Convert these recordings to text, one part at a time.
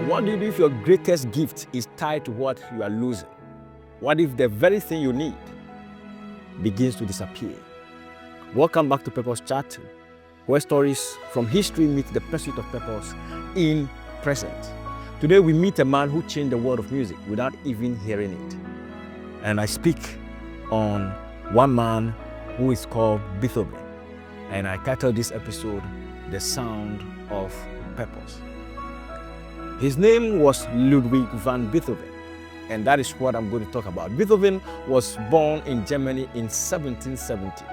What do you do if your greatest gift is tied to what you are losing? What if the very thing you need begins to disappear? Welcome back to Purpose Chat, where stories from history meet the pursuit of purpose in present. Today we meet a man who changed the world of music without even hearing it. And I speak on one man who is called Beethoven. And I titled this episode, The Sound of Purpose. His name was Ludwig van Beethoven, and that is what I'm going to talk about. Beethoven was born in Germany in 1770.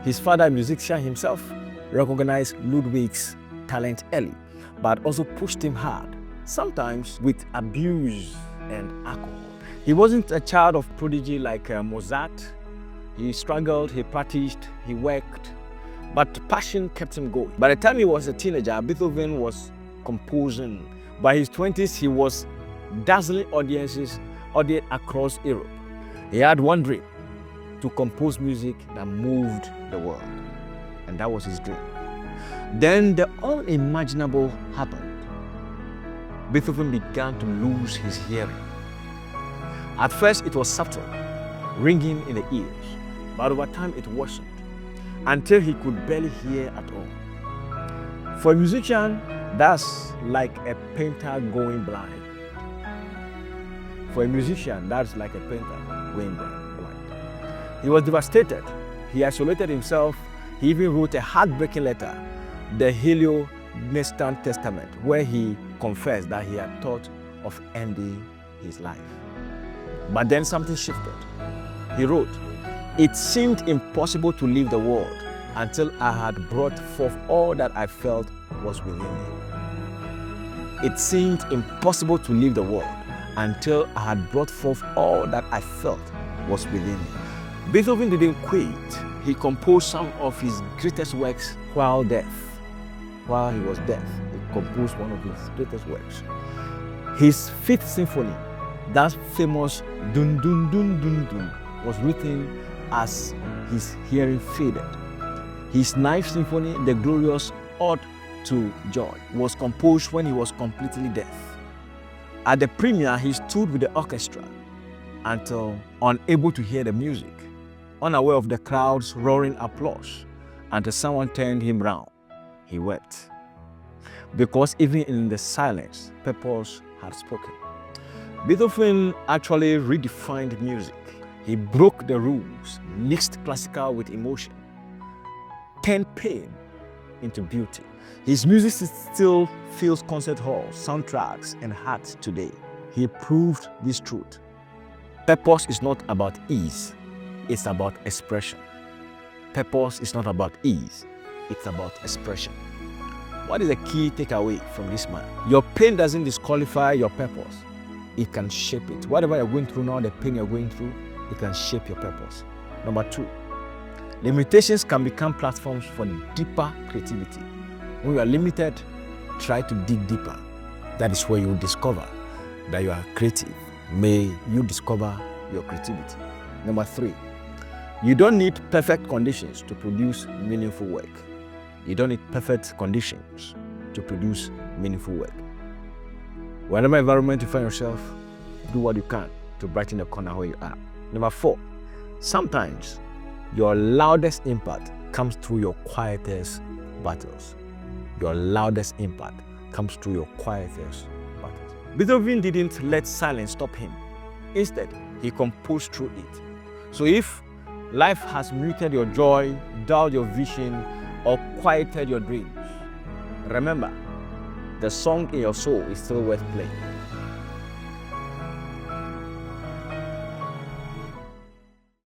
His father, a musician himself, recognized Ludwig's talent early, but also pushed him hard, sometimes with abuse and alcohol. He wasn't a child of prodigy like Mozart. He struggled, he practiced, he worked, but passion kept him going. By the time he was a teenager, Beethoven was composing. By his 20s, he was dazzling audiences across Europe. He had one dream: to compose music that moved the world. And that was his dream. Then the unimaginable happened. Beethoven began to lose his hearing. At first, it was subtle, ringing in the ears, but over time it worsened until he could barely hear at all. For a musician, that's like a painter going blind. For a musician, that's like a painter going blind. He was devastated. He isolated himself. He even wrote a heartbreaking letter, the Helio-Nestan Testament, where he confessed that he had thought of ending his life. But then something shifted. He wrote, "It seemed impossible to leave the world until I had brought forth all that I felt was within me." It seemed impossible to leave the world until I had brought forth all that I felt was within me. Beethoven didn't quit. He composed some of his greatest works while deaf. While he was deaf, he composed one of his greatest works. His Fifth Symphony, that famous dun dun dun dun dun, was written as his hearing faded. His Ninth Symphony, the glorious Ode to Joy, was composed when he was completely deaf. At the premiere, he stood with the orchestra until unable to hear the music, unaware of the crowd's roaring applause, until someone turned him round. He wept. Because even in the silence, purpose had spoken. Beethoven actually redefined music. He broke the rules, mixed classical with emotion, turned pain into beauty. His music still fills concert halls, soundtracks, and hearts today. He proved this truth. Purpose is not about ease, it's about expression. Purpose is not about ease, it's about expression. What is the key takeaway from this man? Your pain doesn't disqualify your purpose. It can shape it. Whatever you're going through now, the pain you're going through, it can shape your purpose. Number two, limitations can become platforms for deeper creativity. When you are limited, try to dig deeper. That is where you will discover that you are creative. May you discover your creativity. Number three, you don't need perfect conditions to produce meaningful work. You don't need perfect conditions to produce meaningful work. Whatever environment you find yourself, do what you can to brighten the corner where you are. Number four, sometimes your loudest impact comes through your quietest battles. Your loudest impact comes through your quietest battles. Beethoven didn't let silence stop him. Instead, he composed through it. So if life has muted your joy, dulled your vision, or quieted your dreams, remember, the song in your soul is still worth playing.